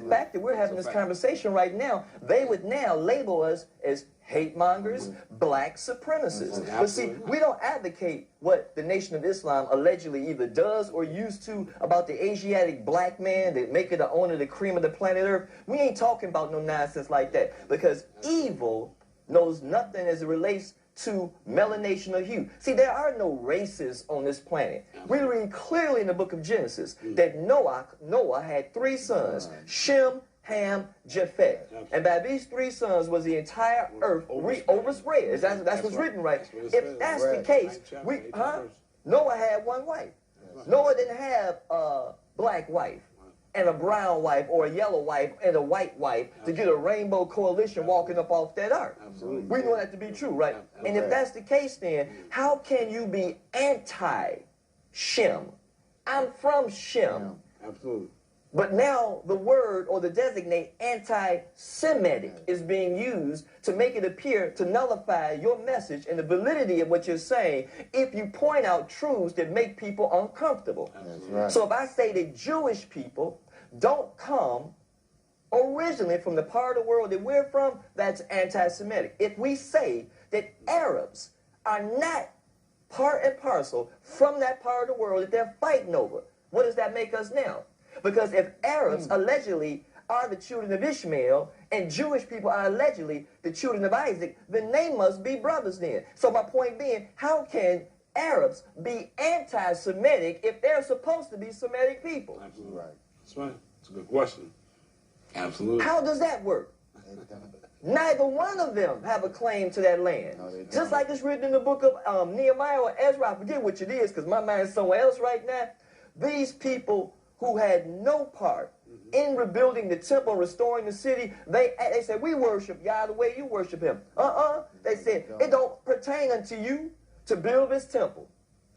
fact that we're having this conversation right now, they would now label us as hate mongers, black supremacists. But see, we don't advocate what the Nation of Islam allegedly either does or used to about the Asiatic black man that make it the owner of the cream of the planet Earth. We ain't talking about no nonsense like that, because evil knows nothing as it relates to melanation or hue. See, there are no races on this planet. We read clearly in the book of Genesis that Noah had 3 sons, Shem, Ham, Japheth. And by these 3 sons was the entire earth overspread. That's what's written, right? If that's the case, Noah had 1 wife. Noah didn't have a black wife and a brown wife or a yellow wife and a white wife to get a rainbow coalition walking up off that ark. We know that to be true, right? And if that's the case, then how can you be anti-Shem? I'm from Shem. Absolutely. But now the word or the designate anti-Semitic is being used to make it appear to nullify your message and the validity of what you're saying if you point out truths that make people uncomfortable. That's right. So if I say that Jewish people don't come originally from the part of the world that we're from, that's anti-Semitic. If we say that Arabs are not part and parcel from that part of the world that they're fighting over, what does that make us now? Because if Arabs allegedly are the children of Ishmael and Jewish people are allegedly the children of Isaac, then they must be brothers then. So my point being, how can Arabs be anti-Semitic if they're supposed to be Semitic people? Absolutely right. That's right. It's a good question. Absolutely. How does that work? Neither one of them have a claim to that land. No, just like it's written in the book of Nehemiah or Ezra, I forget which it is because my mind's somewhere else right now. These people who had no part in rebuilding the temple, restoring the city, they said, we worship Yah the way you worship him. They said, it don't pertain unto you to build this temple.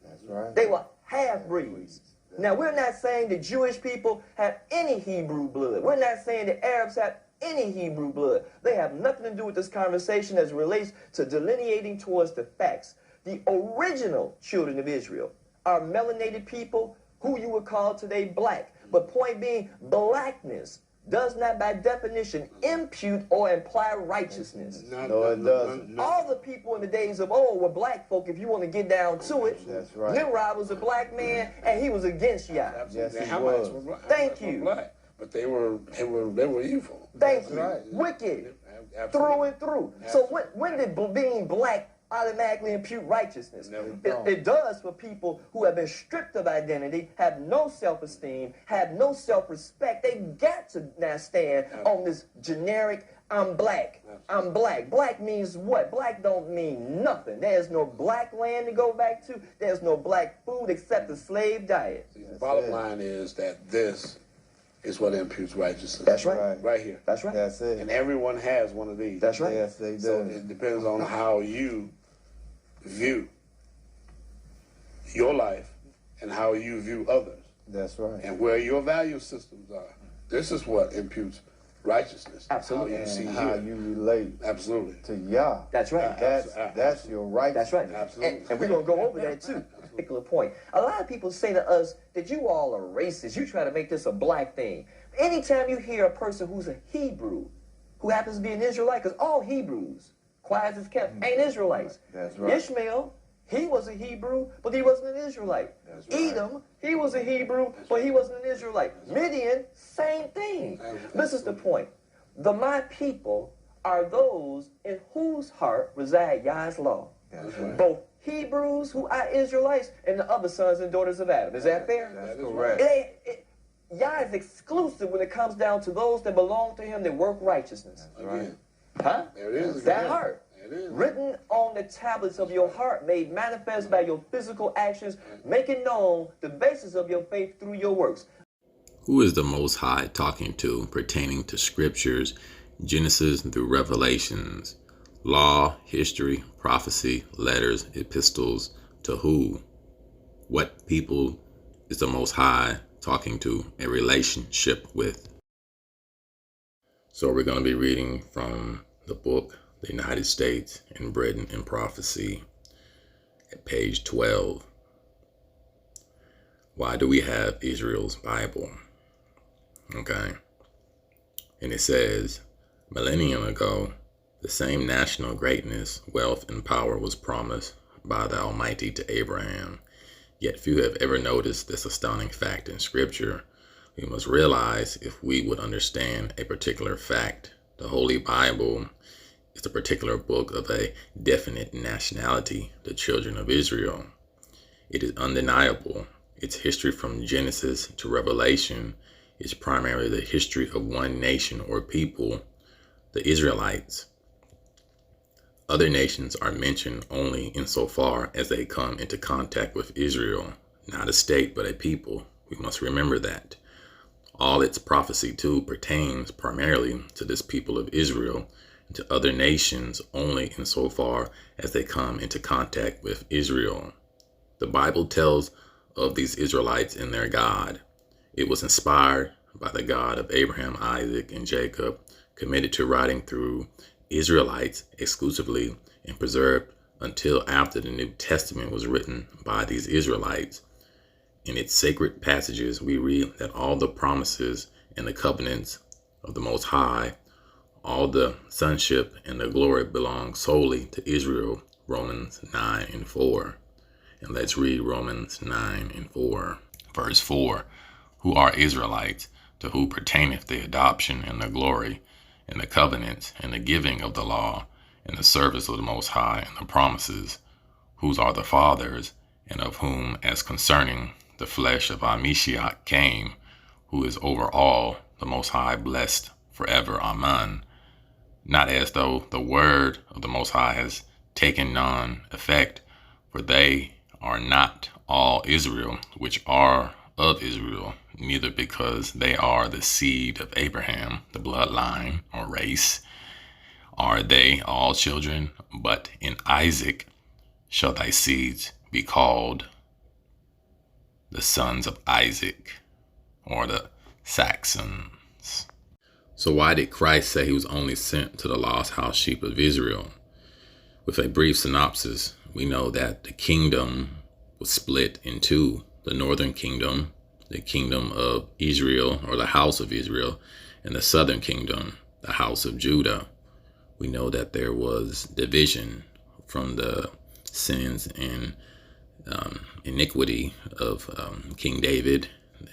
That's right. They were half-breeds. Now, we're not saying that Jewish people have any Hebrew blood. We're not saying that Arabs have any Hebrew blood. They have nothing to do with this conversation as it relates to delineating towards the facts. The original children of Israel are melanated people who you would call today black. But point being, blackness does not by definition impute or imply righteousness. No, it doesn't. All the people in the days of old were black folk, if you want to get down to it. That's right. Nimrod was a black man and he was against Yah. Yes, he was. Thank you. Black, but they were evil. Thank you. Right. Wicked. Absolutely. Through and through. So when did being black automatically impute righteousness? It does for people who have been stripped of identity, have no self-esteem, have no self-respect. They got to now stand on this generic, I'm black. I'm black. Black means what? Black don't mean nothing. There's no black land to go back to. There's no black food except the slave diet. See, the bottom line is that this is what imputes righteousness. That's right. Right here. That's right. That's it. And everyone has one of these. That's right. Yes, they do. So it depends on how you view your life and how you view others. That's right. And where your value systems are. This is what imputes righteousness. Absolutely. How you see how you. you relate Absolutely. to Yah. That's right. That's your right. That's right. Absolutely. And we're going to go over that too. Particular point. A lot of people say to us that you all are racist. You try to make this a black thing. Anytime you hear a person who's a Hebrew, who happens to be an Israelite, because all Hebrews, quiet as kept, ain't Israelites. That's right. Ishmael, he was a Hebrew, but he wasn't an Israelite. That's right. Edom, he was a Hebrew, but he wasn't an Israelite. Midian, same thing. This is the point. My people are those in whose heart reside Yah's law. That's right. Both Hebrews who are Israelites and the other sons and daughters of Adam. Is that fair? That's correct. Yah is exclusive when it comes down to those that belong to him that work righteousness. Right. Huh? There it is. That again. heart. It is. Written on the tablets of your heart, made manifest by your physical actions, making known the basis of your faith through your works. Who is the Most High talking to pertaining to scriptures, Genesis through Revelations, law, history, prophecy, letters, epistles? To who? What people is the Most High talking to a relationship with? So we're going to be reading from the book, The United States and Britain in Prophecy, at page 12. Why do we have Israel's Bible? Okay. And it says, millennium ago, the same national greatness, wealth, and power was promised by the Almighty to Abraham. Yet few have ever noticed this astounding fact in Scripture. We must realize if we would understand a particular fact, the Holy Bible is a particular book of a definite nationality, the children of Israel. It is undeniable. Its history from Genesis to Revelation is primarily the history of one nation or people, the Israelites. Other nations are mentioned only insofar as they come into contact with Israel, not a state but a people. We must remember that. All its prophecy too pertains primarily to this people of Israel and to other nations only insofar as they come into contact with Israel. The Bible tells of these Israelites and their God. It was inspired by the God of Abraham, Isaac, and Jacob, committed to writing through Israelites exclusively and preserved until after the New Testament was written by these Israelites. In its sacred passages, we read that all the promises and the covenants of the Most High, all the sonship and the glory belong solely to Israel, Romans 9:4. And let's read Romans 9:4. Verse 4, who are Israelites, to who pertaineth the adoption and the glory, and the covenants, and the giving of the law, and the service of the Most High, and the promises, whose are the fathers, and of whom, as concerning the flesh of our Mashiach came, who is over all, the Most High, blessed forever. Amen. Not as though the word of the Most High has taken none effect, for they are not all Israel, which are of Israel, neither because they are the seed of Abraham, the bloodline or race, are they all children, but in Isaac shall thy seeds be called, the sons of Isaac, or the Saxons. So why did Christ say he was only sent to the lost house sheep of Israel? With a brief synopsis, we know that the kingdom was split in two. The northern kingdom, the kingdom of Israel, or the house of Israel, and the southern kingdom, the house of Judah. We know that there was division from the sins and iniquity of King David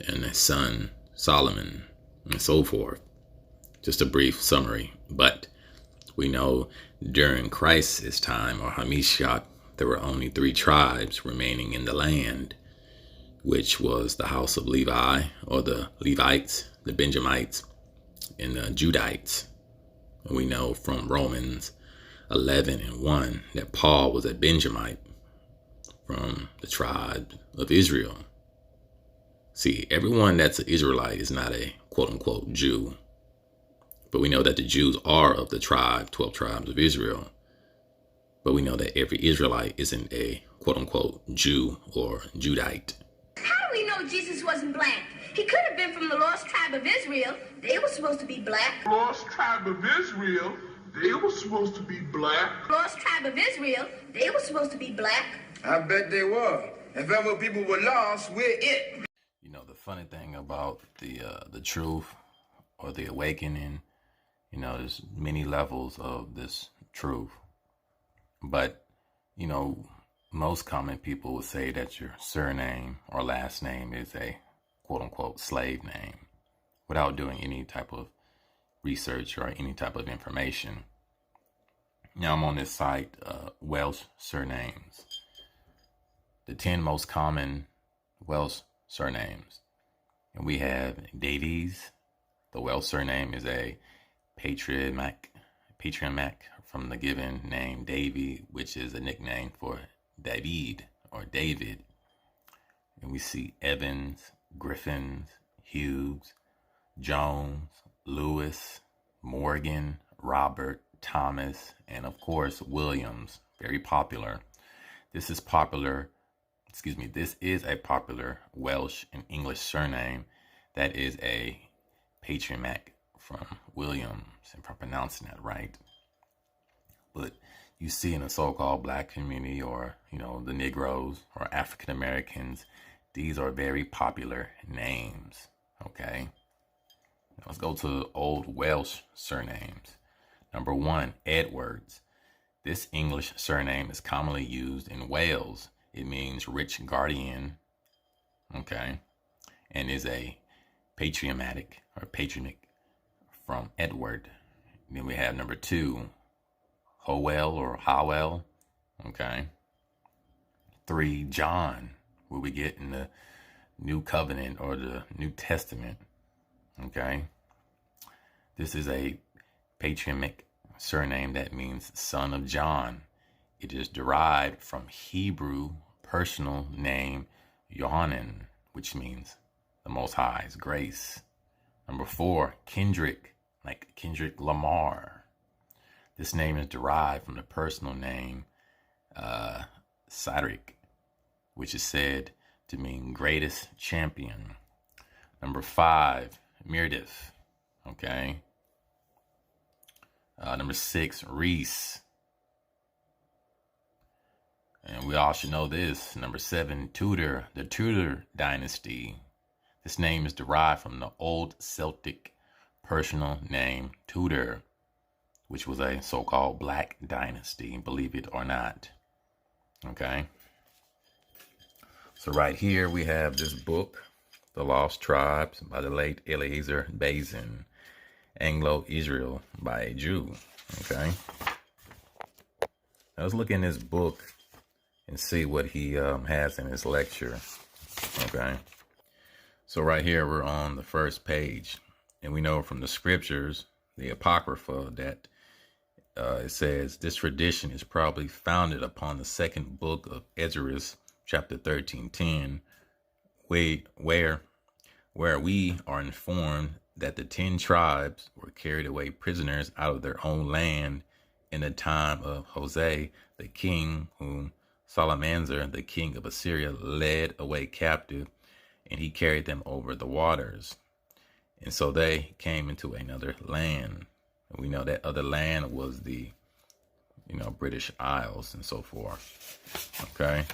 and his son Solomon, and so forth. Just a brief summary. But we know during Christ's time, or Hamashiach, there were only 3 tribes remaining in the land, which was the house of Levi, or the Levites, the Benjamites, and the Judites. And we know from Romans 11:1 that Paul was a Benjamite from the tribe of Israel. See, everyone that's an Israelite is not a quote-unquote Jew. But we know that the Jews are of the 12 tribes of Israel. But we know that every Israelite isn't a quote-unquote Jew or Judite. How do we know Jesus wasn't black? He could have been from the lost tribe of Israel. They were supposed to be black. Lost tribe of Israel, they were supposed to be black. Lost tribe of Israel, they were supposed to be black. I bet they were. If ever people were lost, we're it. You know, the funny thing about the truth or the awakening, you know, there's many levels of this truth. But, you know, most common people would say that your surname or last name is a quote-unquote slave name without doing any type of research or any type of information. Now I'm on this site, Welsh Surnames. The 10 most common Welsh surnames. And we have Davies. The Welsh surname is a patronymic from the given name Davy, which is a nickname for David or David. And we see Evans, Griffins, Hughes, Jones, Lewis, Morgan, Robert, Thomas, and of course Williams. Very popular. This is a popular Welsh and English surname that is a patronymic from Williams, if I'm pronouncing that right. But you see in the so-called black community, or, you know, the Negroes or African Americans, these are very popular names, okay? Let's go to Old Welsh surnames. Number 1, Edwards. This English surname is commonly used in Wales. It means rich guardian, okay, and is a patronymic from Edward. Then we have number 2, Howell or Howell, okay. 3, John, where we get in the New Covenant or the New Testament, okay. This is a patronymic surname that means son of John. It is derived from Hebrew personal name Yohanan, which means the Most High's grace. Number 4, Kendrick, like Kendrick Lamar. This name is derived from the personal name Cedric, which is said to mean greatest champion. Number 5, Meredith, okay. Number 6, Reese. And we all should know this. Number 7, Tudor, the Tudor dynasty. This name is derived from the old Celtic personal name Tudor, which was a so-called black dynasty, believe it or not. Okay. So right here we have this book, The Lost Tribes by the late Eliezer Bazin, Anglo-Israel by a Jew. Okay. Now let's look in this book and see what he has in his lecture. Okay. So right here we're on the first page, and we know from the scriptures, the Apocrypha, that it says this tradition is probably founded upon the second book of Ezra, chapter 13:10, where we are informed that the 10 tribes were carried away prisoners out of their own land in the time of Hosea the king, whom Salmanasar the king of Assyria led away captive, and he carried them over the waters. And so they came into another land. And we know that other land was the, British Isles and so forth. Okay.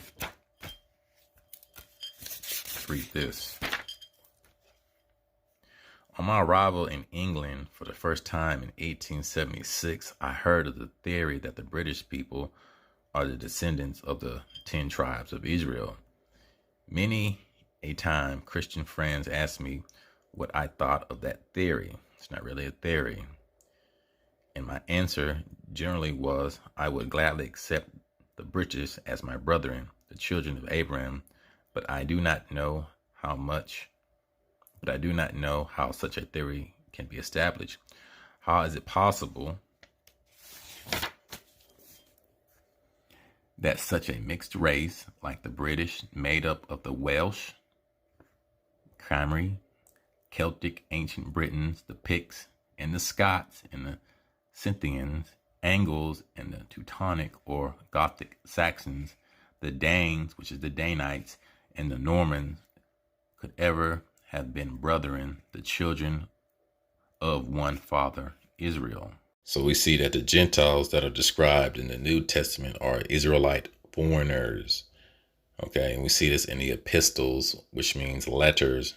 Let's read this. On my arrival in England for the first time in 1876, I heard of the theory that the British people are the descendants of the 10 tribes of Israel. Many a time, Christian friends asked me what I thought of that theory. It's not really a theory. And my answer generally was, I would gladly accept the British as my brethren, the children of Abraham, but I do not know how such a theory can be established. How is it possible that such a mixed race like the British, made up of the Welsh, Cymry, Celtic ancient Britons, the Picts, and the Scots, and the Scythians, Angles, and the Teutonic or Gothic Saxons, the Danes, which is the Danites, and the Normans, could ever have been brethren, the children of one father, Israel? So we see that the Gentiles that are described in the New Testament are Israelite foreigners. Okay, and we see this in the epistles, which means letters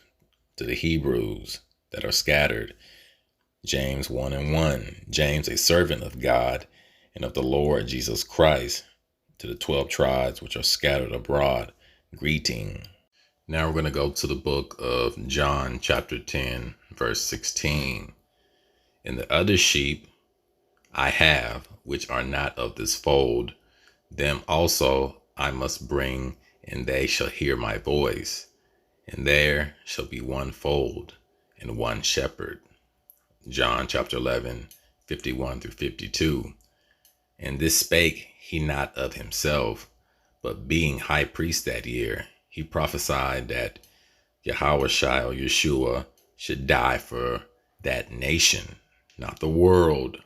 to the Hebrews that are scattered. James 1:1. James, a servant of God and of the Lord Jesus Christ, to the 12 tribes which are scattered abroad, greeting. Now we're going to go to the book of John, chapter 10, verse 16. And the other sheep I have, which are not of this fold, them also I must bring, and they shall hear my voice. And there shall be one fold and one shepherd. John chapter 11, 51 through 52. And this spake he not of himself, but being high priest that year, he prophesied that Yashar'EL, Yeshua, should die for that nation, not the world.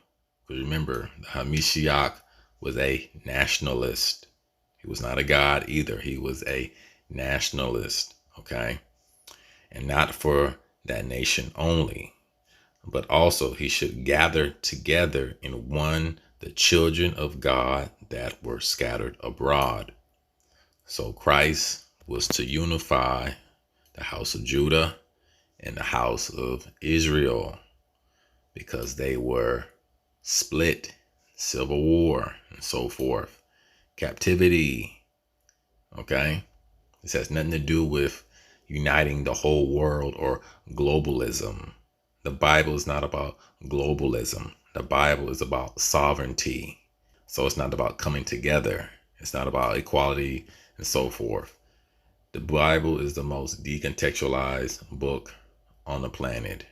Because remember, the Hamashiach was a nationalist. He was not a God either. He was a nationalist, okay? And not for that nation only, but also he should gather together in one the children of God that were scattered abroad. So Christ was to unify the house of Judah and the house of Israel, because they were split, civil war, and so forth, captivity. Okay? This has nothing to do with uniting the whole world or globalism. The Bible is not about globalism. The Bible is about sovereignty. So it's not about coming together. It's not about equality and so forth. The Bible is the most decontextualized book on the planet,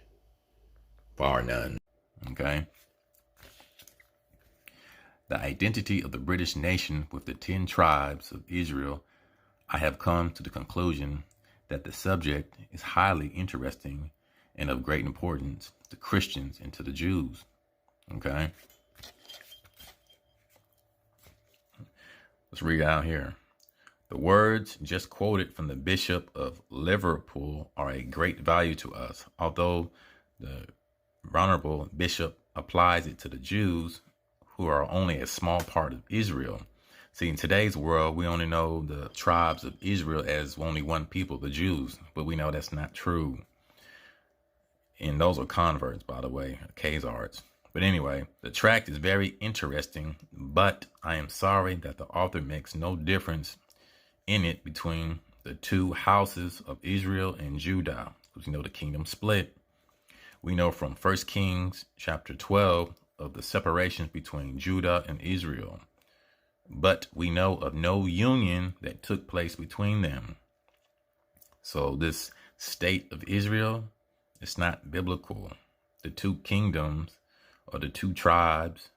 bar none. Okay? The identity of the British nation with the 10 tribes of Israel, I have come to the conclusion that the subject is highly interesting and of great importance to Christians and to the Jews. Okay? Let's read out here. The words just quoted from the Bishop of Liverpool are a great value to us, although the Venerable Bishop applies it to the Jews, who are only a small part of Israel. See, in today's world, we only know the tribes of Israel as only one people, the Jews, but we know that's not true. And those are converts, by the way, Khazars. But anyway, the tract is very interesting, but I am sorry that the author makes no difference in it between the two houses of Israel and Judah, because you know the kingdom split. We know from 1 Kings chapter 12 of the separations between Judah and Israel, but we know of no union that took place between them. So this state of Israel is not biblical. The two kingdoms, or the two tribes,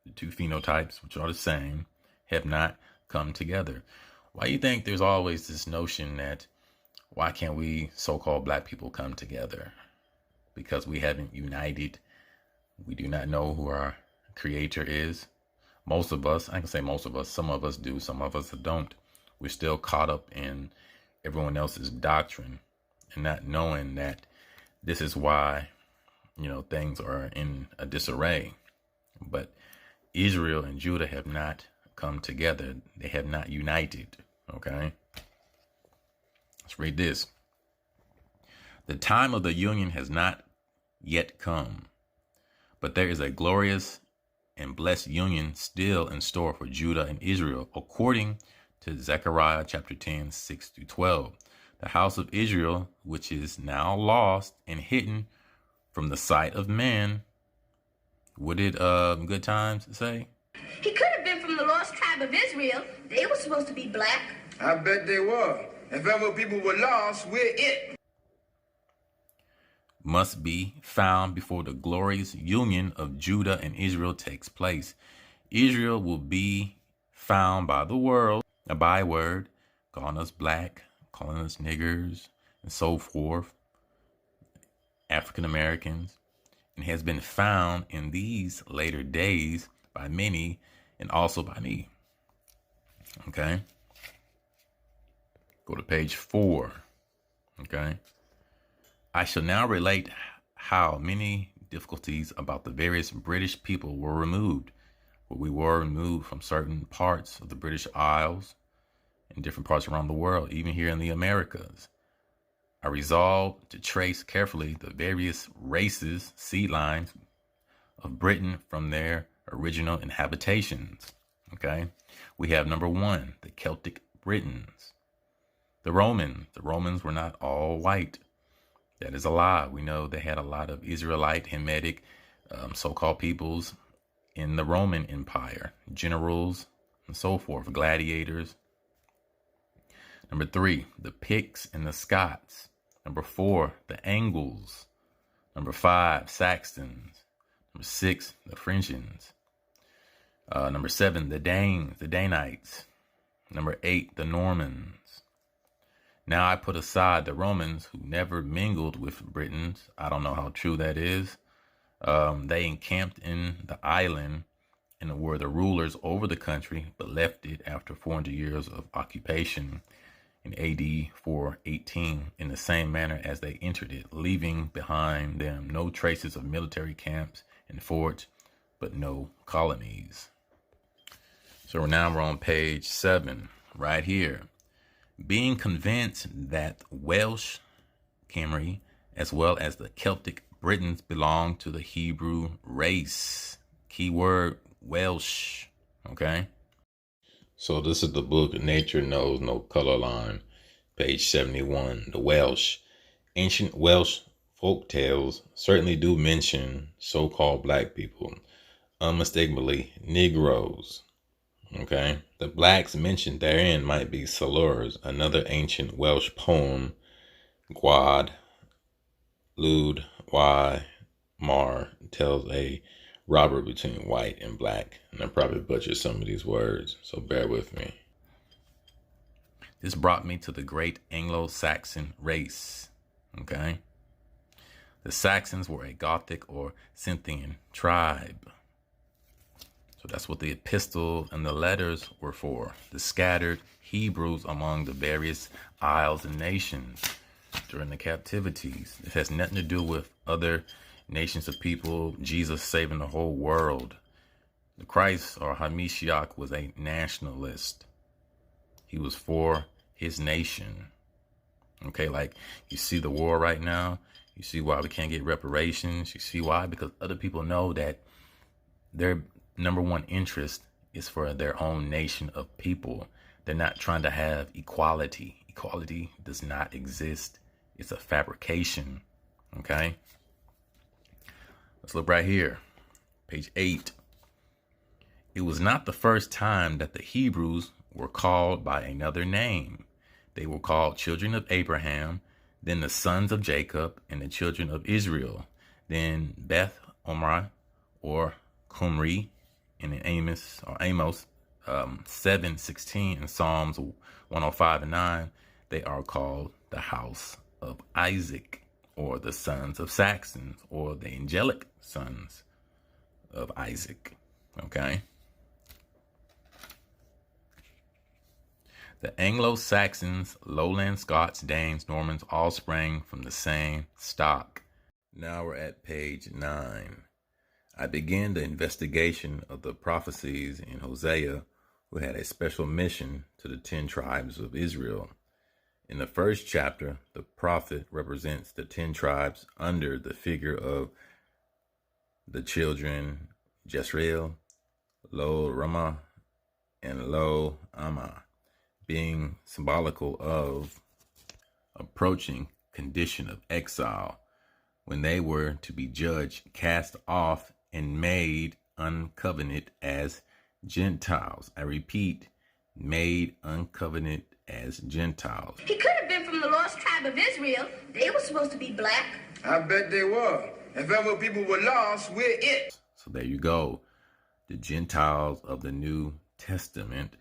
the two phenotypes, which are the same, have not come together. Why do you think there's always this notion that why can't we so-called black people come together? Because we haven't united. We do not know who our creator is. Most of us, I can say most of us, some of us do, some of us don't. We're still caught up in everyone else's doctrine and not knowing that this is why, things are in a disarray. But Israel and Judah have not come together. They have not united. Okay? Let's read this. The time of the union has not yet come, but there is a glorious and blessed union still in store for Judah and Israel, according to Zechariah chapter 10, 6-12. The house of Israel, which is now lost and hidden from the sight of man. What did Good Times say? He could have been from the lost tribe of Israel. They were supposed to be black. I bet they were. If ever people were lost, we're it. Must be found before the glorious union of Judah and Israel takes place. Israel will be found by the world, a byword, calling us black, calling us niggers, and so forth, African Americans, and has been found in these later days by many and also by me. Okay? Go to page 4. Okay? I shall now relate how many difficulties about the various British people were removed. We were removed from certain parts of the British Isles in different parts around the world, even here in the Americas. I resolved to trace carefully the various races, seed lines of Britain from their original inhabitations. Okay, we have number 1, the Celtic Britons. The Romans were not all white. That is a lie. We know they had a lot of Israelite, Hamitic, so-called peoples in the Roman Empire, generals and so forth, gladiators. Number 3, the Picts and the Scots. Number 4, the Angles. Number 5, Saxons. Number 6, the Frisians. Number 7, the Danes, the Danites. Number 8, the Normans. Now I put aside the Romans who never mingled with Britons. I don't know how true that is. They encamped in the island and were the rulers over the country, but left it after 400 years of occupation in AD 418 in the same manner as they entered it, leaving behind them no traces of military camps and forts, but no colonies. So now we're on page 7, right here. Being convinced that Welsh, Cymru, as well as the Celtic Britons belong to the Hebrew race. Keyword Welsh. Okay. So this is the book Nature Knows No Color Line, page 71. The Welsh. Ancient Welsh folk tales certainly do mention so-called black people, unmistakably Negroes. Okay. The blacks mentioned therein might be Salurs, another ancient Welsh poem, Gwad, Lud, Y, Mar, tells a robbery between white and black. And I probably butchered some of these words, so bear with me. This brought me to the great Anglo-Saxon race. Okay. The Saxons were a Gothic or Scythian tribe. So that's what the epistle and the letters were for. The scattered Hebrews among the various isles and nations during the captivities. It has nothing to do with other nations of people, Jesus saving the whole world. The Christ, or Hamashiach, was a nationalist. He was for his nation. Okay, like you see the war right now. You see why we can't get reparations. You see why? Because other people know that their number one interest is for their own nation of people. They're not trying to have equality. Equality does not exist. It's a fabrication. Okay. Let's look right here. Page 8. It was not the first time that the Hebrews were called by another name. They were called children of Abraham, then the sons of Jacob, and the children of Israel, then Beth Omri or Qumri, and in Amos 7:16 and Psalms 105:9, they are called the house of Isaac, or the sons of Saxons, or the angelic sons of Isaac. Okay. The Anglo-Saxons, Lowland Scots, Danes, Normans all sprang from the same stock. Now we're at page 9. I began the investigation of the prophecies in Hosea, who had a special mission to the 10 tribes of Israel. In the first chapter, the prophet represents the 10 tribes under the figure of the children Yashar'EL, Lo Ramah, and Lo Amah, being symbolical of approaching condition of exile when they were to be judged, cast off, and made uncovenant as Gentiles. I repeat, made uncovenant as Gentiles. He could have been from the lost tribe of Israel. They were supposed to be black. I bet they were. If ever people were lost, we're it. So there you go. The Gentiles of the New Testament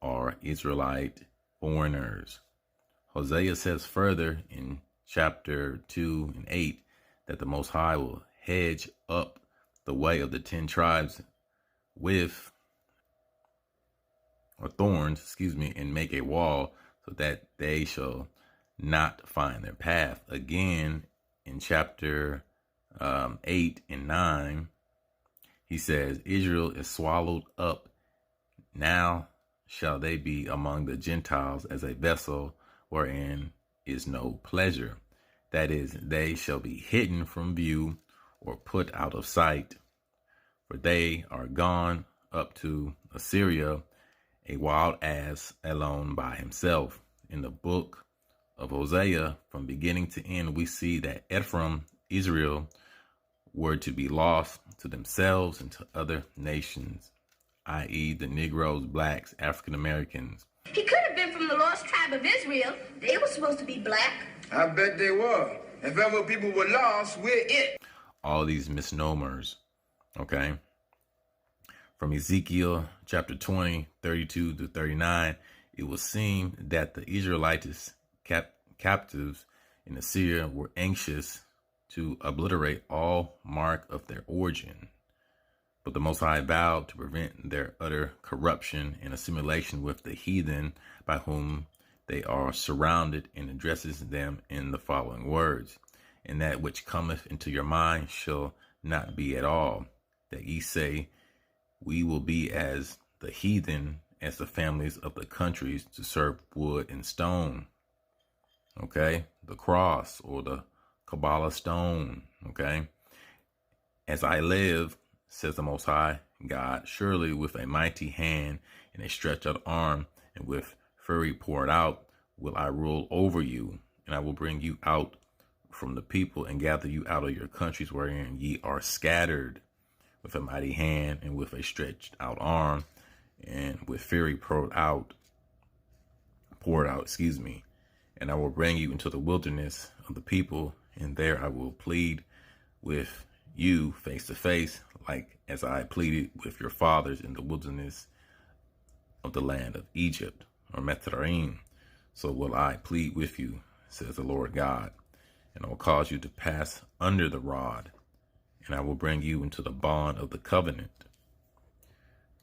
are Israelite foreigners. Hosea says further in chapter 2 and 8 that the Most High will hedge up the way of the 10 tribes with thorns, and make a wall so that they shall not find their path. Again, in chapter 8 and 9, he says, Israel is swallowed up. Now shall they be among the Gentiles as a vessel wherein is no pleasure. That is, they shall be hidden from view or put out of sight. For they are gone up to Assyria, a wild ass alone by himself. In the book of Hosea, from beginning to end, we see that Ephraim, Israel, were to be lost to themselves and to other nations, i.e. the Negroes, blacks, African Americans. He could have been from the lost tribe of Israel. They were supposed to be black. I bet they were. If ever people were lost, we're it. All these misnomers, okay? From Ezekiel chapter 20, 32 to 39, it would seem that the Israelites captives in Assyria were anxious to obliterate all mark of their origin. But the Most High vowed to prevent their utter corruption and assimilation with the heathen by whom they are surrounded, and addresses them in the following words. And that which cometh into your mind shall not be at all, that ye say, we will be as the heathen, as the families of the countries, to serve wood and stone. Okay, the cross or the Kabbalah stone. Okay. As I live, says the Most High God, surely with a mighty hand and a stretched out arm and with fury poured out will I rule over you, and I will bring you out from the people and gather you out of your countries wherein ye are scattered, with a mighty hand and with a stretched out arm and with fury poured out, and I will bring you into the wilderness of the people, and there I will plead with you face to face, like as I pleaded with your fathers in the wilderness of the land of Egypt, or Mithraim. So will I plead with you, says the Lord God, and I will cause you to pass under the rod, and I will bring you into the bond of the covenant.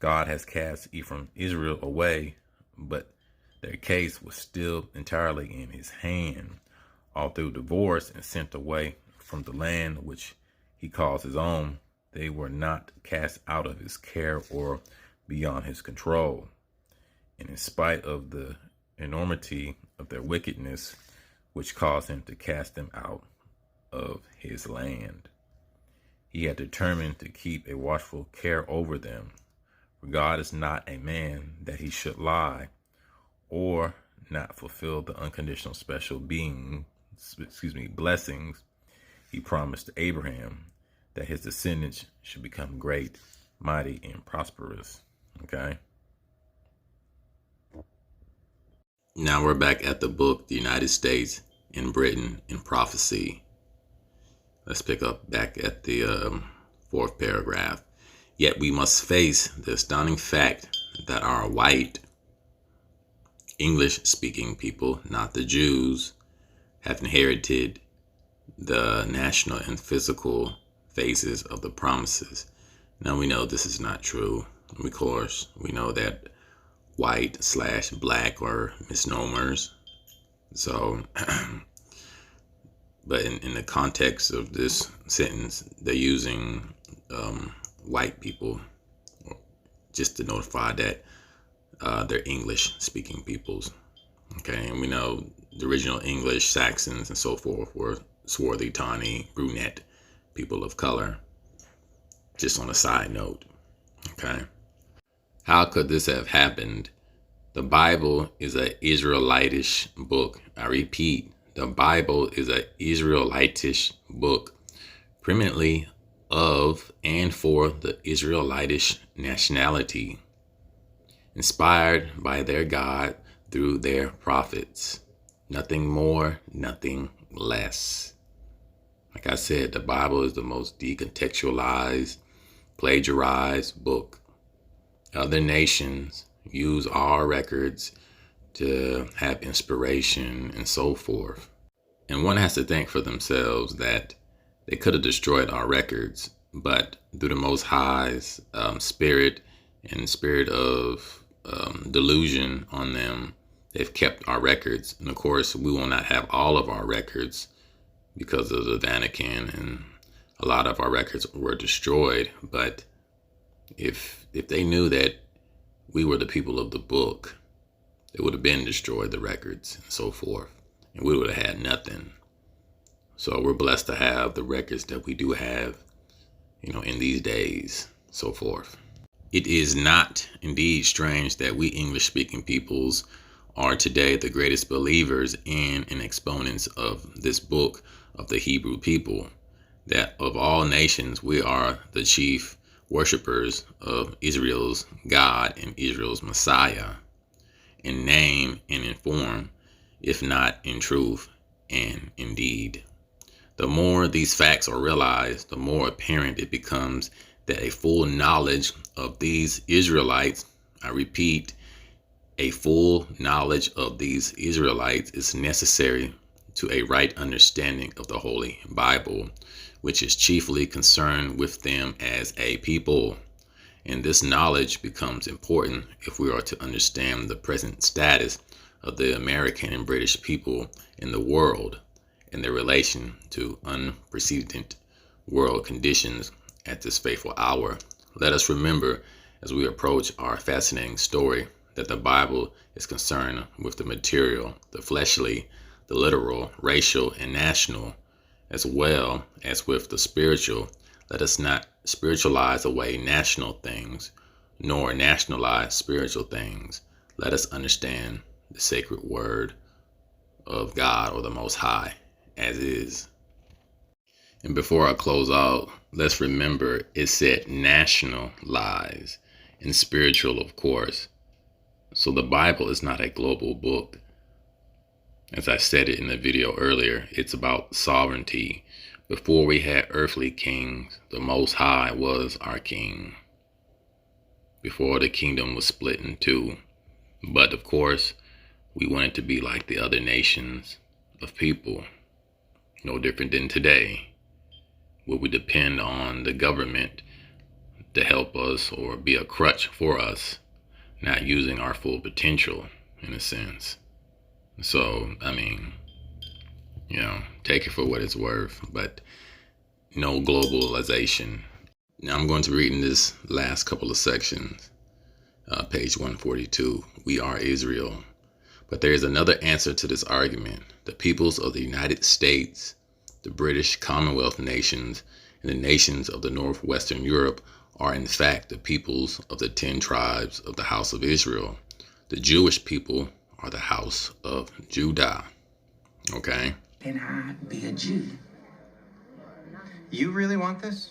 God has cast Israel away, but their case was still entirely in his hand, all through divorce and sent away from the land which he calls his own. They were not cast out of his care or beyond his control. And in spite of the enormity of their wickedness, which caused him to cast them out of his land, he had determined to keep a watchful care over them. For God is not a man that he should lie, or not fulfill the unconditional special blessings he promised to Abraham, that his descendants should become great, mighty, and prosperous. Okay. Now we're back at the book, The United States and Britain in Prophecy. Let's pick up back at the fourth paragraph. Yet we must face the astounding fact that our white, English-speaking people, not the Jews, have inherited the national and physical phases of the promises. Now we know this is not true. Of course, we know that white/black are misnomers. So, but in the context of this sentence, they're using white people just to notify that they're English-speaking peoples. Okay, and we know the original English, Saxons, and so forth were swarthy, tawny, brunette people of color. Just on a side note. Okay. How could this have happened? The Bible is an Israelitish book. I repeat, the Bible is an Israelitish book, preeminently of and for the Israelitish nationality, inspired by their God through their prophets. Nothing more, nothing less. Like I said, the Bible is the most decontextualized, plagiarized book. Other nations use our records to have inspiration and so forth. And one has to think for themselves that they could have destroyed our records, but through the Most High's spirit and spirit of delusion on them, they've kept our records. And of course, we will not have all of our records because of the Vatican, and a lot of our records were destroyed. But if they knew that we were the people of the book, they would have been destroyed the records and so forth, and we would have had nothing. So we're blessed to have the records that we do have, in these days, so forth. It is not indeed strange that we English-speaking peoples are today the greatest believers in and exponents of this book of the Hebrew people, that of all nations we are the chief worshipers of Israel's God and Israel's Messiah, in name and in form, if not in truth and in deed. The more these facts are realized, the more apparent it becomes that a full knowledge of these Israelites, I repeat, a full knowledge of these Israelites is necessary to a right understanding of the Holy Bible, which is chiefly concerned with them as a people. And this knowledge becomes important if we are to understand the present status of the American and British people in the world and their relation to unprecedented world conditions at this fateful hour. Let us remember, as we approach our fascinating story, that the Bible is concerned with the material, the fleshly, the literal, racial, and national, As well as with the spiritual, let us not spiritualize away national things, nor nationalize spiritual things. Let us understand the sacred word of God or the Most High as is. And before I close out, let's remember it said nationalize and spiritual, of course. So the Bible is not a global book. As I said it in the video earlier, it's about sovereignty. Before we had earthly kings, the Most High was our king. Before the kingdom was split in two. But of course, we wanted to be like the other nations of people. No different than today, where we depend on the government to help us or be a crutch for us, not using our full potential in a sense. So, I mean, take it for what it's worth, but no globalization. Now I'm going to read in this last couple of sections, page 142, we are Israel. But there is another answer to this argument. The peoples of the United States, the British Commonwealth nations, and the nations of the Northwestern Europe are in fact the peoples of the 10 tribes of the house of Israel. The Jewish people are the house of Judah. Okay? Can I be a Jew? You really want this?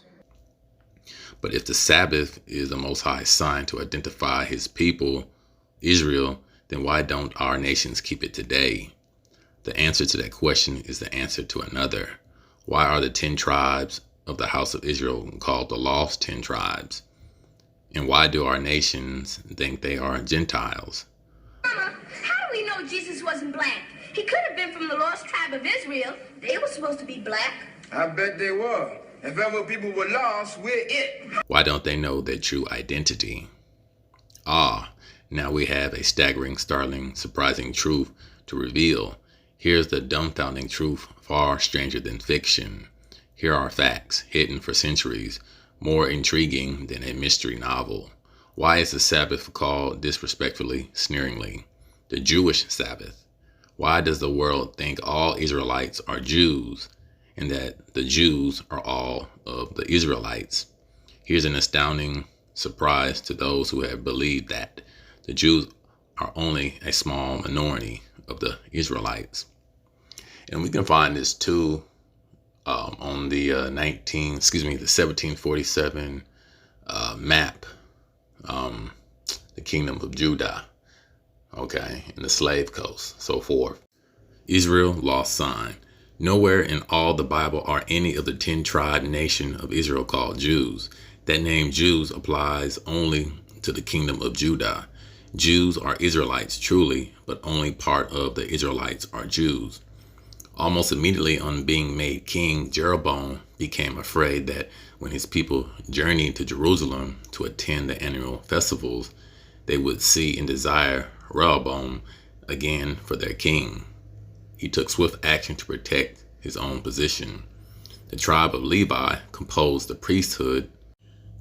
But if the Sabbath is the Most High's sign to identify his people, Israel, then why don't our nations keep it today? The answer to that question is the answer to another. Why are the 10 tribes of the house of Israel called the lost 10 tribes? And why do our nations think they are Gentiles? Mama, how do we know Jesus wasn't black? He could have been from the lost tribe of Israel. They were supposed to be black. I bet they were. If ever people were lost, we're it. Why don't they know their true identity? Ah, now we have a staggering, startling, surprising truth to reveal. Here's the dumbfounding truth, far stranger than fiction. Here are facts, hidden for centuries, more intriguing than a mystery novel. Why is the Sabbath called disrespectfully, sneeringly, the Jewish Sabbath? Why does the world think all Israelites are Jews, and that the Jews are all of the Israelites? Here's an astounding surprise to those who have believed that the Jews are only a small minority of the Israelites. And we can find this too on the 1747 map, the Kingdom of Judah, okay, and the slave coast, so forth. Israel, lost sign. Nowhere in all the Bible are any of the 10 tribe nation of Israel called Jews. That name Jews applies only to the Kingdom of Judah. Jews are Israelites truly, but only part of the Israelites are Jews. Almost immediately on being made king, Jeroboam became afraid that when his people journeyed to Jerusalem to attend the annual festivals, they would see and desire Rehoboam again for their king. He took swift action to protect his own position. The tribe of Levi composed the priesthood.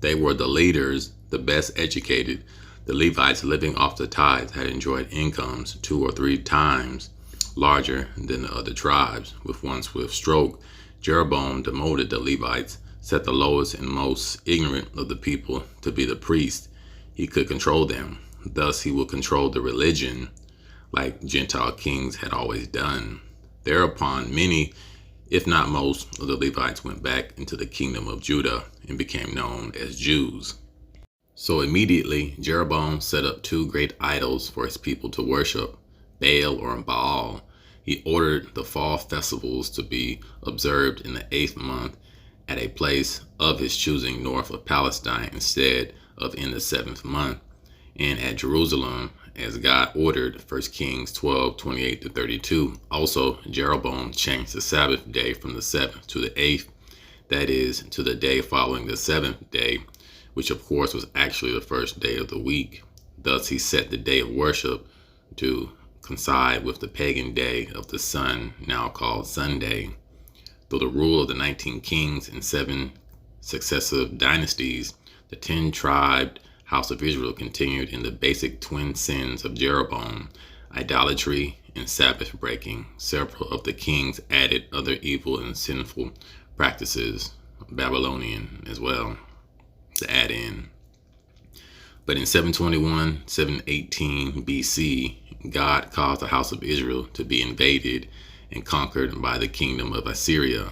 They were the leaders, the best educated. The Levites living off the tithes had enjoyed incomes 2 or 3 times larger than the other tribes. With one swift stroke, Jeroboam demoted the Levites, set the lowest and most ignorant of the people to be the priest. He could control them. Thus he would control the religion like Gentile kings had always done. Thereupon many, if not most, of the Levites went back into the kingdom of Judah and became known as Jews. So immediately Jeroboam set up 2 great idols for his people to worship, Baal or Baal. He ordered the fall festivals to be observed in the 8th month at a place of his choosing north of Palestine instead of in the 7th month, and at Jerusalem as God ordered, 1 Kings 12:28-32. Also, Jeroboam changed the Sabbath day from the 7th to the 8th, that is, to the day following the 7th day, which of course was actually the first day of the week. Thus he set the day of worship to coincide with the pagan day of the sun, now called Sunday. Through the rule of the 19 kings and 7 successive dynasties, the 10-tribed house of Israel continued in the basic twin sins of Jeroboam, idolatry and Sabbath breaking. Several of the kings added other evil and sinful practices, Babylonian as well, to add in. But in 721, 718 BC, God caused the house of Israel to be invaded and conquered by the kingdom of Assyria.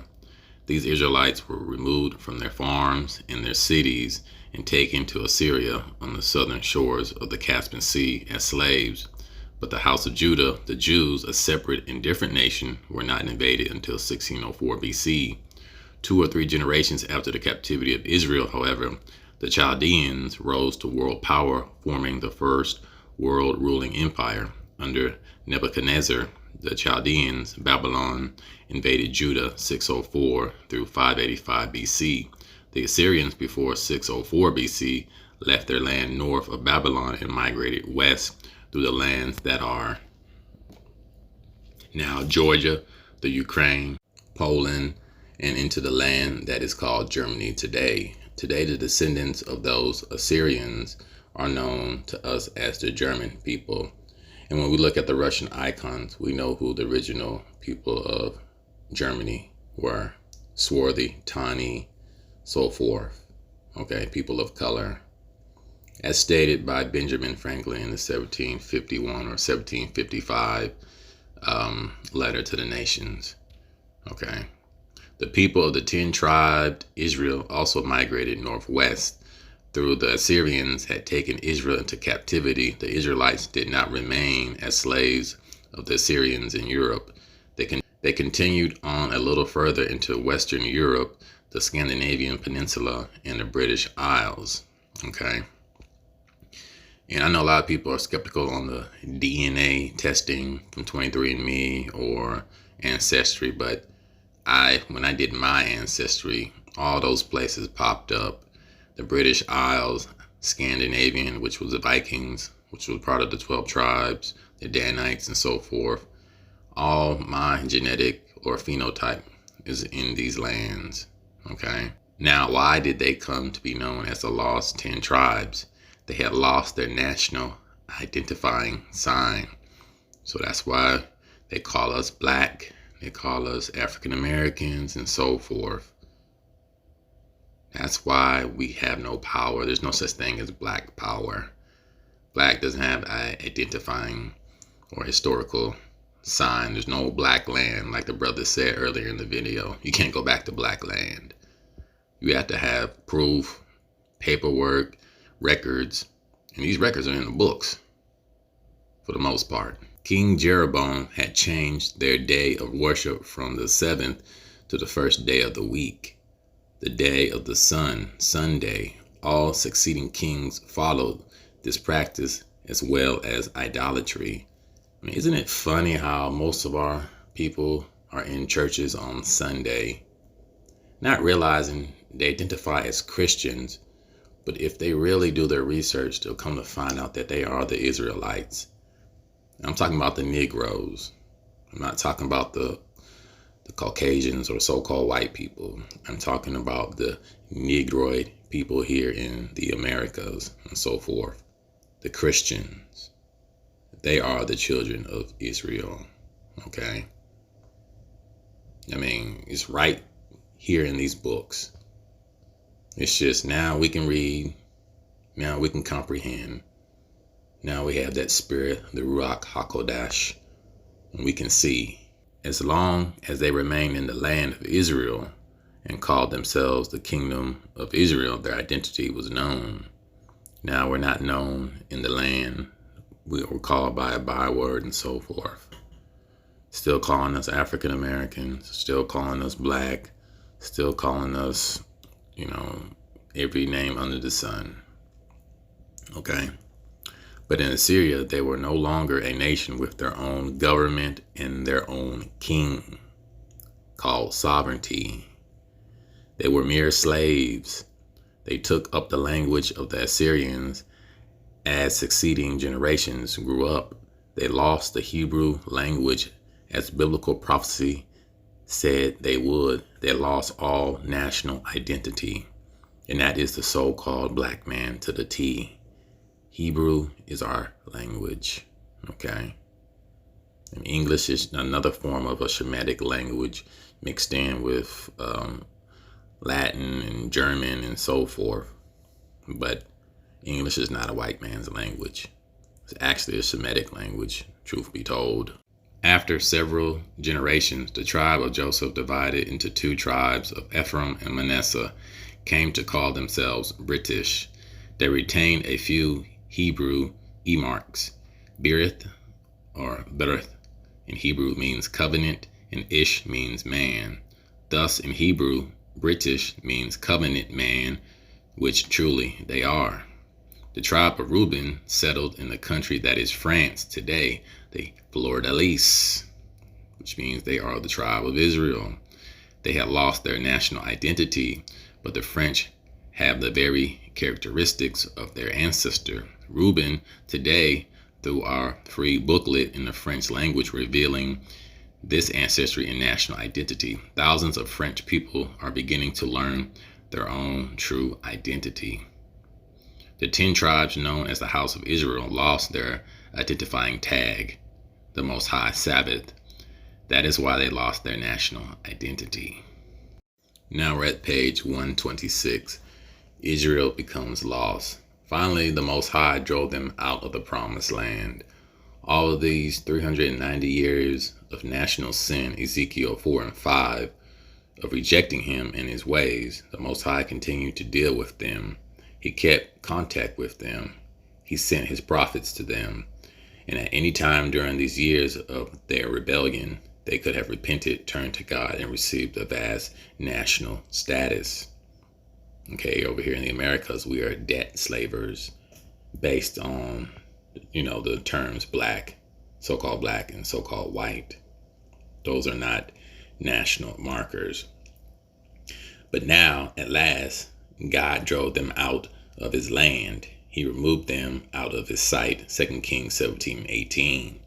These Israelites were removed from their farms and their cities and taken to Assyria on the southern shores of the Caspian Sea as slaves. But the house of Judah, the Jews, a separate and different nation, were not invaded until 1604 BC. 2 or 3 generations after the captivity of Israel, however, the Chaldeans rose to world power, forming the first world ruling empire. Under Nebuchadnezzar, the Chaldeans, Babylon, invaded Judah 604 through 585 BC. The Assyrians before 604 BC left their land north of Babylon and migrated west through the lands that are now Georgia, the Ukraine, Poland, and into the land that is called Germany today. Today, the descendants of those Assyrians are known to us as the German people. And when we look at the Russian icons, we know who the original people of Germany were. Swarthy, tawny, so forth. Okay, people of color. As stated by Benjamin Franklin in the 1751 or 1755 letter to the nations. Okay. The people of the 10 tribed Israel also migrated northwest. Through the Assyrians had taken Israel into captivity, the Israelites did not remain as slaves of the Assyrians in Europe. They continued on a little further into Western Europe, the Scandinavian Peninsula, and the British Isles. Okay. And I know a lot of people are skeptical on the DNA testing from 23andMe or Ancestry, but when I did my ancestry, all those places popped up. The British Isles, Scandinavian, which was the Vikings, which was part of the 12 tribes, the Danites and so forth. All my genetic or phenotype is in these lands. Okay. Now, why did they come to be known as the Lost 10 Tribes? They had lost their national identifying sign. So that's why they call us black. They call us African Americans and so forth. That's why we have no power. There's no such thing as black power. Black doesn't have an identifying or historical sign. There's no black land, like the brother said earlier in the video. You can't go back to black land. You have to have proof, paperwork, records, and these records are in the books for the most part. King Jeroboam had changed their day of worship from the 7th to the first day of the week, the day of the sun, Sunday. All succeeding kings followed this practice as well as idolatry. I mean, isn't it funny how most of our people are in churches on Sunday, not realizing they identify as Christians, but if they really do their research, they'll come to find out that they are the Israelites. I'm talking about the Negroes. I'm not talking about the Caucasians or so-called white people. I'm talking about the Negroid people here in the Americas and so forth. The Christians. They are the children of Israel. Okay? I mean, it's right here in these books. It's just now we can read. Now we can comprehend. Now we have that spirit, the Ruach HaKodesh, and we can see. As long as they remained in the land of Israel and called themselves the kingdom of Israel, their identity was known. Now we're not known in the land. We were called by a byword and so forth. Still calling us African Americans, still calling us black, still calling us, every name under the sun. Okay? But in Assyria, they were no longer a nation with their own government and their own king, called sovereignty. They were mere slaves. They took up the language of the Assyrians. As succeeding generations grew up, they lost the Hebrew language as biblical prophecy said they would. They lost all national identity, and that is the so-called black man to the T. Hebrew is our language, okay? And English is another form of a Shemitic language mixed in with Latin and German and so forth. But English is not a white man's language. It's actually a Semitic language, truth be told. After several generations, the tribe of Joseph, divided into two tribes of Ephraim and Manasseh, came to call themselves British. They retained a few Hebrew earmarks. Berith, or Berith, in Hebrew means covenant, and Ish means man. Thus, in Hebrew, British means covenant man, which truly they are. The tribe of Reuben settled in the country that is France today, the Fleur-de-Lis, which means they are the tribe of Israel. They had lost their national identity, but the French have the very characteristics of their ancestor. Reuben today, through our free booklet in the French language revealing this ancestry and national identity, thousands of French people are beginning to learn their own true identity. The 10 tribes known as the House of Israel lost their identifying tag, the Most High Sabbath. That is why they lost their national identity. Now we're at page 126. Israel becomes lost. Finally, the Most High drove them out of the promised land. All of these 390 years of national sin, Ezekiel 4 and 5, of rejecting him and his ways, the Most High continued to deal with them. He kept contact with them. He sent his prophets to them. And at any time during these years of their rebellion, they could have repented, turned to God, and received a vast national status. Okay, over here in the Americas, we are debt slavers based on, the terms black, so-called black, and so-called white. Those are not national markers. But now, at last, God drove them out of his land. He removed them out of his sight. 2 Kings 17:18.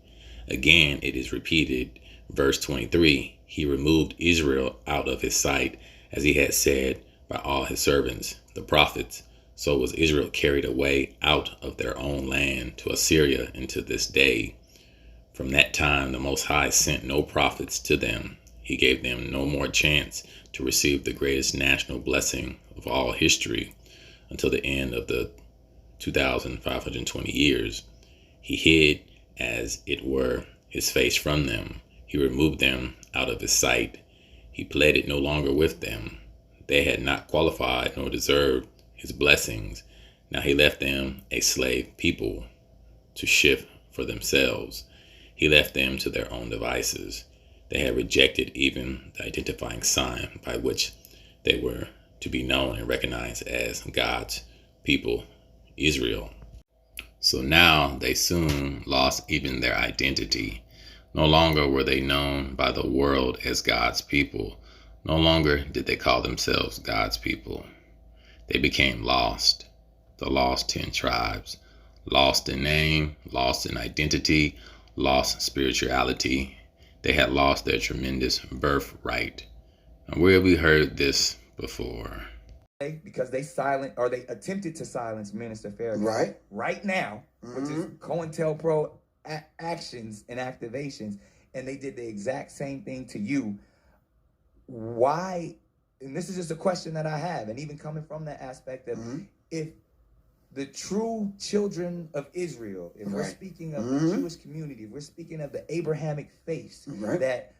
Again, it is repeated. Verse 23, he removed Israel out of his sight, as he had said by all his servants, the prophets. So was Israel carried away out of their own land to Assyria unto this day. From that time, the Most High sent no prophets to them. He gave them no more chance to receive the greatest national blessing of all history until the end of the 2,520 years. He hid, as it were, his face from them. He removed them out of his sight. He pleaded no longer with them. They had not qualified nor deserved his blessings. Now he left them a slave people to shift for themselves. He left them to their own devices. They had rejected even the identifying sign by which they were to be known and recognized as God's people, Israel. So now they soon lost even their identity. No longer were they known by the world as God's people. No longer did they call themselves God's people. They became lost, the lost 10 tribes, lost in name, lost in identity, lost spirituality. They had lost their tremendous birthright. And where have we heard this before? Because they attempted to silence Minister Farrakhan right now, which is COINTELPRO actions and activations, and they did the exact same thing to you. Why? And this is just a question that I have, and even coming from that aspect of if the true children of Israel, if we're speaking of the Jewish community, if we're speaking of the Abrahamic faith that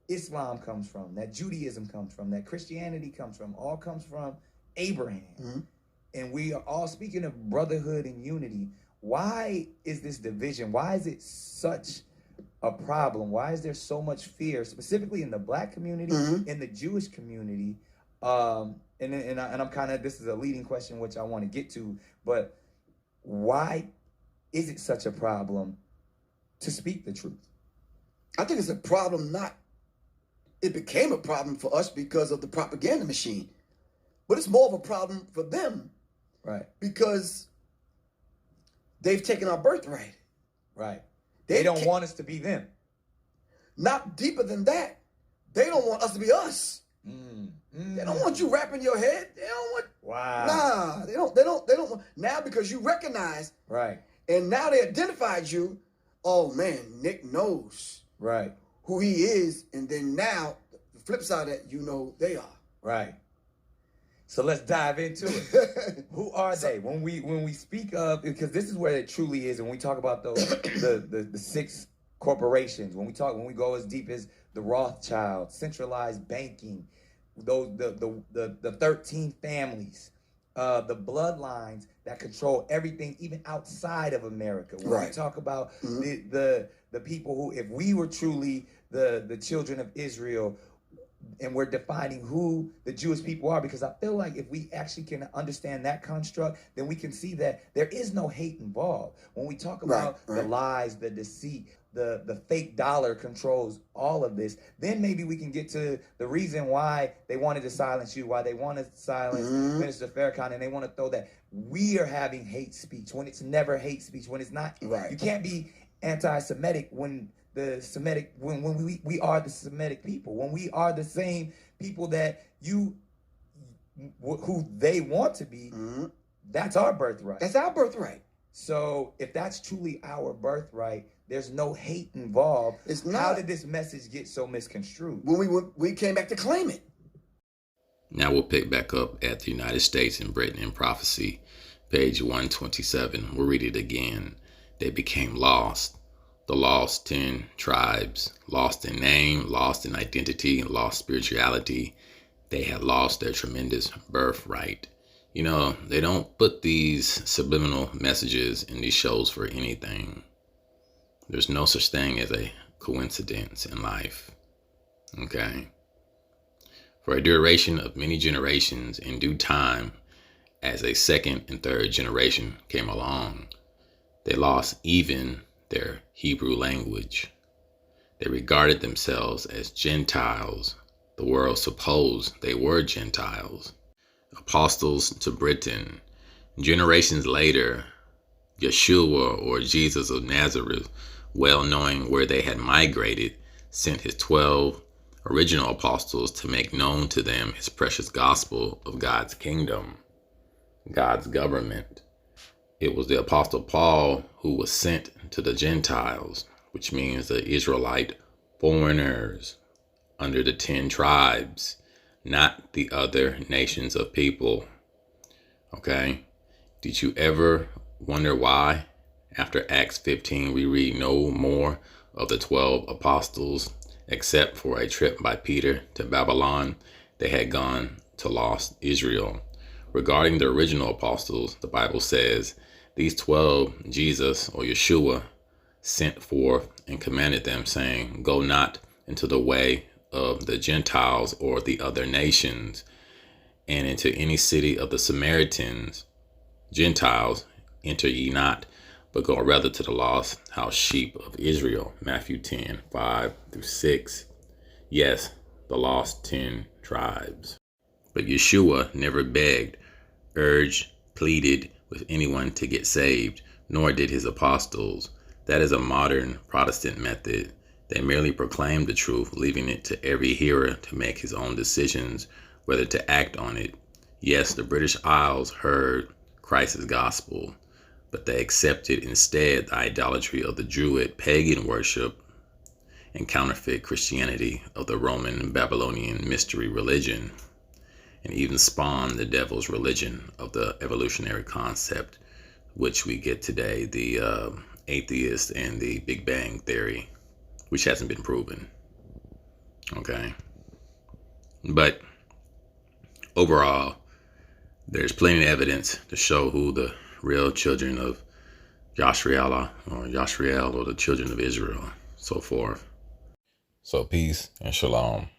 Islam comes from, that Judaism comes from, that Christianity comes from, all comes from Abraham. And we are all speaking of brotherhood and unity. Why is this division? Why is it such a problem? Why is there so much fear, specifically in the Black community, in the Jewish community? And I'm kind of, this is a leading question, which I want to get to, but why is it such a problem to speak the truth? I think it's a problem, it became a problem for us because of the propaganda machine, but it's more of a problem for them. Right. Because they've taken our birthright. Right. They don't want us to be them. Not deeper than that. They don't want us to be us. They don't want you wrapping your head. They don't want. Wow. Nah, they don't want. Now because you recognize. Right. And now they identified you. Oh man, Nick knows. Right. who he is, and then now the flip side of that, you know, they are. Right. So let's dive into it. Who are they? When we speak of, because this is where it truly is, and when we talk about those the 6 corporations, when we go as deep as the Rothschild, centralized banking, those the 13 families, the bloodlines that control everything even outside of America. When we talk about the people who, if we were truly the children of Israel, and we're defining who the Jewish people are, because I feel like if we actually can understand that construct, then we can see that there is no hate involved. When we talk about the lies, the deceit, the fake dollar controls all of this, then maybe we can get to the reason why they wanted to silence you, why they want to silence Minister Farrakhan, and they want to throw that we are having hate speech when it's never hate speech, when it's not. You can't be anti-Semitic when the Semitic, when we are the Semitic people, when we are the same people that who they want to be, that's our birthright. That's our birthright. So if that's truly our birthright, there's no hate involved. It's not. How did this message get so misconstrued? When we came back to claim it. Now we'll pick back up at the United States and Britain in Prophecy, page 127. We'll read it again. They became lost. The lost 10 tribes, lost in name, lost in identity, and lost spirituality. They had lost their tremendous birthright. You know, they don't put these subliminal messages in these shows for anything. There's no such thing as a coincidence in life. Okay? For a duration of many generations, in due time, as a second and third generation came along, they lost even their Hebrew language. They regarded themselves as Gentiles. The world supposed they were Gentiles. Apostles to Britain. Generations later, Yeshua, or Jesus of Nazareth, well knowing where they had migrated, sent his 12 original apostles to make known to them his precious gospel of God's kingdom, God's government. It was the Apostle Paul who was sent to the Gentiles, which means the Israelite foreigners under the 10 tribes, not the other nations of people. Okay? Did you ever wonder why, after Acts 15, we read no more of the 12 apostles, except for a trip by Peter to Babylon? They had gone to lost Israel. Regarding the original apostles, the Bible says, these 12 Jesus, or Yeshua, sent forth and commanded them, saying, go not into the way of the Gentiles or the other nations, and into any city of the Samaritans. Gentiles, enter ye not, but go rather to the lost house sheep of Israel. Matthew 10, 5-6. Yes, the lost 10 tribes. But Yeshua never begged, urged, pleaded with anyone to get saved, nor did his apostles. That is a modern Protestant method. They merely proclaimed the truth, leaving it to every hearer to make his own decisions, whether to act on it. Yes, the British Isles heard Christ's gospel, but they accepted instead the idolatry of the Druid pagan worship and counterfeit Christianity of the Roman and Babylonian mystery religion, and even spawned the devil's religion of the evolutionary concept, which we get today, the atheist and the Big Bang theory, which hasn't been proven. Okay. But overall, there's plenty of evidence to show who the real children of Yashar'EL, or the children of Israel, so forth. So peace and shalom.